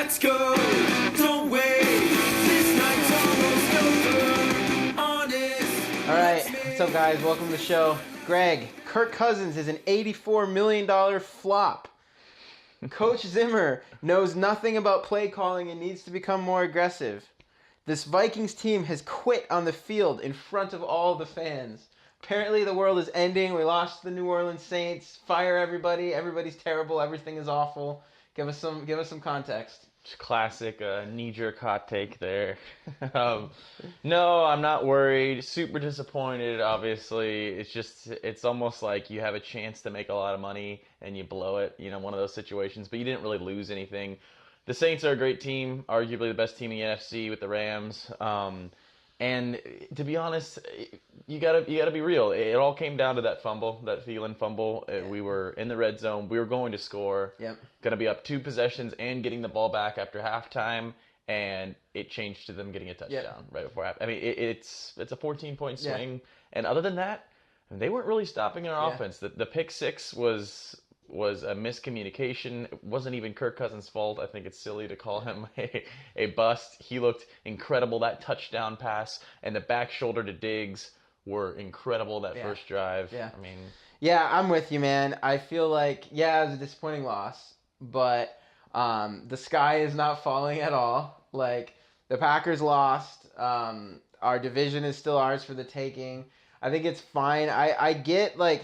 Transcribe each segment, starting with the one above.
Let's go. Don't wait. This night's almost over. Honest. All right, what's up, guys? Welcome to the show. Greg, Kirk Cousins is an $84 million flop. Coach Zimmer knows nothing about play calling and needs to become more aggressive. This Vikings team has quit on the field in front of all the fans. Apparently the world is ending. We lost the New Orleans Saints. Fire everybody. Everybody's terrible. Everything is awful. Give us some context. Classic knee-jerk hot take there. No, I'm not worried. Super disappointed, obviously. It's almost like you have a chance to make a lot of money and you blow it, one of those situations, but you didn't really lose anything. The Saints are a great team, arguably the best team in the NFC with the Rams. And to be honest, you gotta be real. It all came down to that fumble, that Thielen fumble. Yeah. We were in the red zone. We were going to score. Yep. Going to be up 2 possessions and getting the ball back after halftime, and it changed to them getting a touchdown right before half. I mean, it's a 14-point swing, and other than that, they weren't really stopping our offense. The pick six was a miscommunication. It wasn't even Kirk Cousins' fault. I think it's silly to call him a bust. He looked incredible. That touchdown pass and the back shoulder to Diggs were incredible that first drive. Yeah. I mean, yeah, I'm with you, man. I feel like, it was a disappointing loss, but the sky is not falling at all. Like, the Packers lost. Our division is still ours for the taking. I think it's fine. I get, like...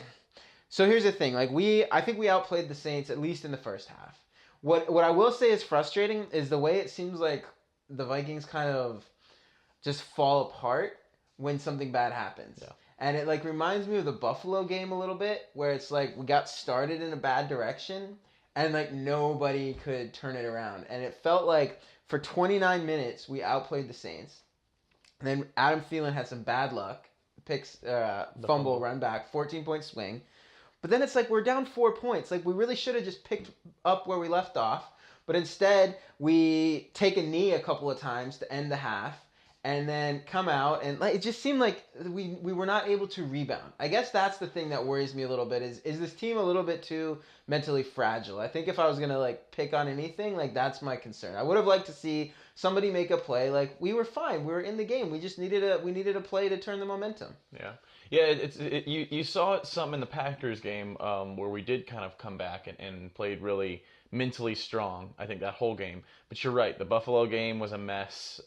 So here's the thing, I think we outplayed the Saints at least in the first half. What I will say is frustrating is the way it seems like the Vikings kind of just fall apart when something bad happens. Yeah. And it reminds me of the Buffalo game a little bit, where it's like we got started in a bad direction and nobody could turn it around. And it felt like for 29 minutes we outplayed the Saints. And then Adam Thielen had some bad luck, fumble, run back, 14-point swing. But then it's we're down 4 points. We really should have just picked up where we left off. But instead, we take a knee a couple of times to end the half and then come out. And it just seemed like we were not able to rebound. I guess that's the thing that worries me a little bit is this team a little bit too mentally fragile? I think if I was going to pick on anything, that's my concern. I would have liked to see somebody make a play. We were fine. We were in the game. We just needed a play to turn the momentum. Yeah. Yeah, you saw it some in the Packers game where we did kind of come back and played really mentally strong, I think, that whole game. But you're right, the Buffalo game was a mess.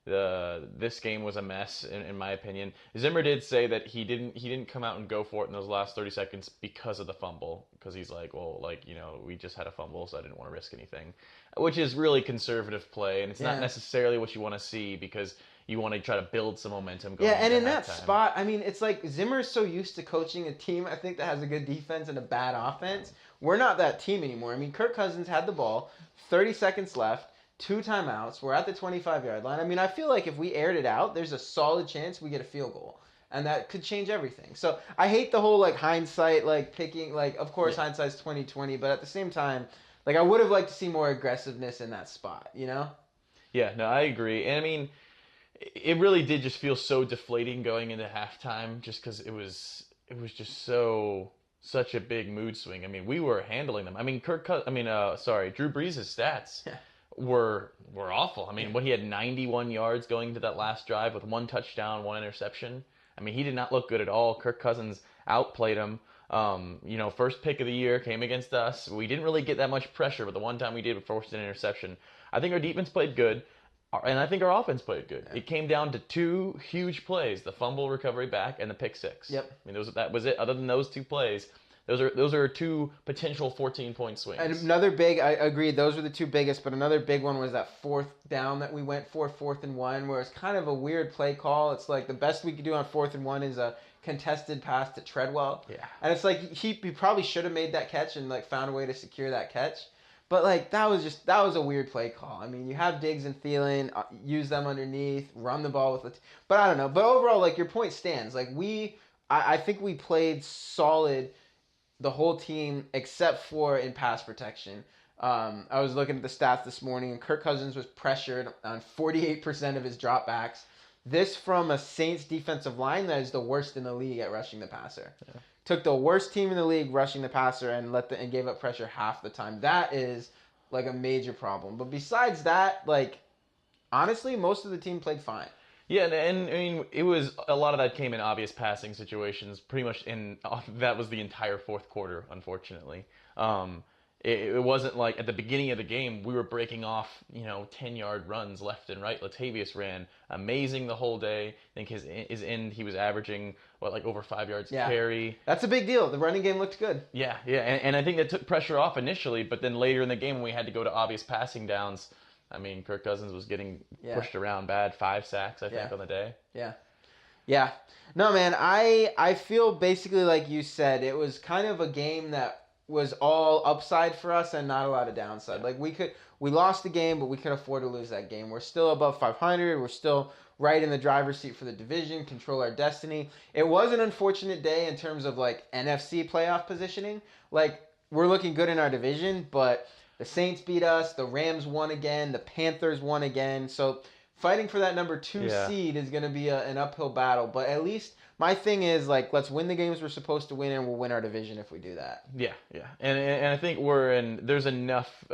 This game was a mess, in my opinion. Zimmer did say that he didn't come out and go for it in those last 30 seconds because of the fumble. Because he's we just had a fumble, so I didn't want to risk anything. Which is really conservative play, and it's not necessarily what you want to see because you want to try to build some momentum going and in that halftime. spot, I mean, it's Zimmer is so used to coaching a team, I think, that has a good defense and a bad offense. We're not that team anymore. I mean, Kirk Cousins had the ball, 30 seconds left, 2 timeouts. We're at the 25-yard line. I mean, I feel like if we aired it out, there's a solid chance we get a field goal. And that could change everything. So I hate the whole hindsight, picking, of course, hindsight's 20/20, but at the same time, I would have liked to see more aggressiveness in that spot, Yeah, no, I agree. And I mean, it really did just feel so deflating going into halftime, just because it was just such a big mood swing. I mean, we were handling them. I mean, Drew Brees' stats were awful. I mean, he had 91 yards going into that last drive with 1 touchdown, 1 interception. I mean, he did not look good at all. Kirk Cousins outplayed him. First pick of the year came against us. We didn't really get that much pressure, but the one time we did, we forced an interception. I think our defense played good. And I think our offense played good. Yeah. It came down to 2 huge plays: the fumble recovery back and the pick six. Yep. I mean, that was it. Other than those 2 plays, those are 2 potential 14-point swings. And another big, I agree, those were the 2 biggest. But another big one was that 4th down that we went for, 4th and 1, where it's kind of a weird play call. It's the best we could do on 4th and 1 is a contested pass to Treadwell. Yeah. And it's he probably should have made that catch and found a way to secure that catch. But that was a weird play call. I mean, you have Diggs and Thielen, use them underneath, run the ball with but I don't know. But overall, your point stands. I think we played solid, the whole team, except for in pass protection. I was looking at the stats this morning, and Kirk Cousins was pressured on 48% of his dropbacks. This from a Saints defensive line that is the worst in the league at rushing the passer. Yeah. Took the worst team in the league rushing the passer and gave up pressure half the time. That is like a major problem. But besides that, like honestly, most of the team played fine. Yeah, and I mean, it was a lot of that came in obvious passing situations. Pretty much that was the entire fourth quarter, unfortunately. It wasn't like at the beginning of the game we were breaking off, 10-yard runs left and right. Latavius ran amazing the whole day. I think his end he was averaging like over 5 yards carry. That's a big deal. The running game looked good. Yeah, and I think that took pressure off initially, but then later in the game when we had to go to obvious passing downs, I mean, Kirk Cousins was getting pushed around bad. 5 sacks, I think, on the day. Yeah. No, man, I feel basically like you said, it was kind of a game that was all upside for us and not a lot of downside. Like we lost the game, but we could afford to lose that game. We're still above 500. We're still right in the driver's seat for the division, control our destiny. It was an unfortunate day in terms of like NFC playoff positioning. Like we're looking good in our division, but the Saints beat us. The Rams won again. The Panthers won again. So fighting for that number 2 seed is going to be an uphill battle. But at least my thing is, like, let's win the games we're supposed to win, and we'll win our division if we do that. Yeah. And I think there's enough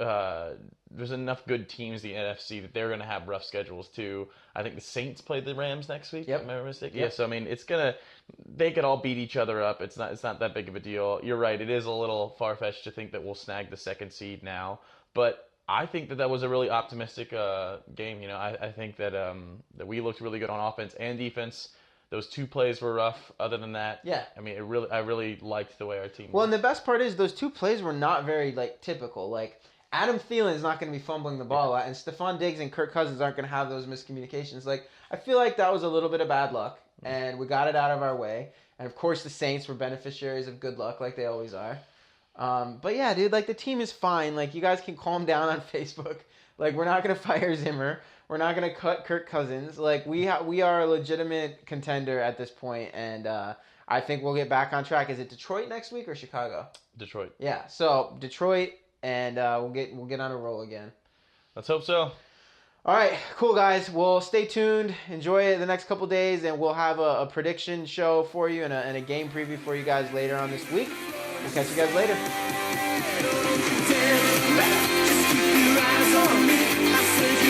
good teams in the NFC that they're going to have rough schedules too. I think the Saints play the Rams next week. Yep. Am I mistaken? Yep. Yeah, so I mean, they could all beat each other up. It's not that big of a deal. You're right. It is a little far-fetched to think that we'll snag the 2nd seed now, but I think that was a really optimistic game. I think that we looked really good on offense and defense. Those 2 plays were rough. Other than that, I mean, I really liked the way our team. Well, and the best part is those 2 plays were not very like typical. Like Adam Thielen is not going to be fumbling the ball a lot, and Stephon Diggs and Kirk Cousins aren't going to have those miscommunications. Like I feel like that was a little bit of bad luck, and we got it out of our way. And of course, the Saints were beneficiaries of good luck, like they always are. But yeah, dude, like the team is fine. Like you guys can calm down on Facebook. Like we're not gonna fire Zimmer. We're not gonna cut Kirk Cousins. Like we are a legitimate contender at this point, and I think we'll get back on track. Is it Detroit next week or Chicago? Detroit. Yeah, so Detroit, and we'll get on a roll again. Let's hope so. All right, cool guys. Well, stay tuned. Enjoy it the next couple days, and we'll have a prediction show for you and a game preview for you guys later on this week. We'll catch you guys later. Just keep your eyes on me. I said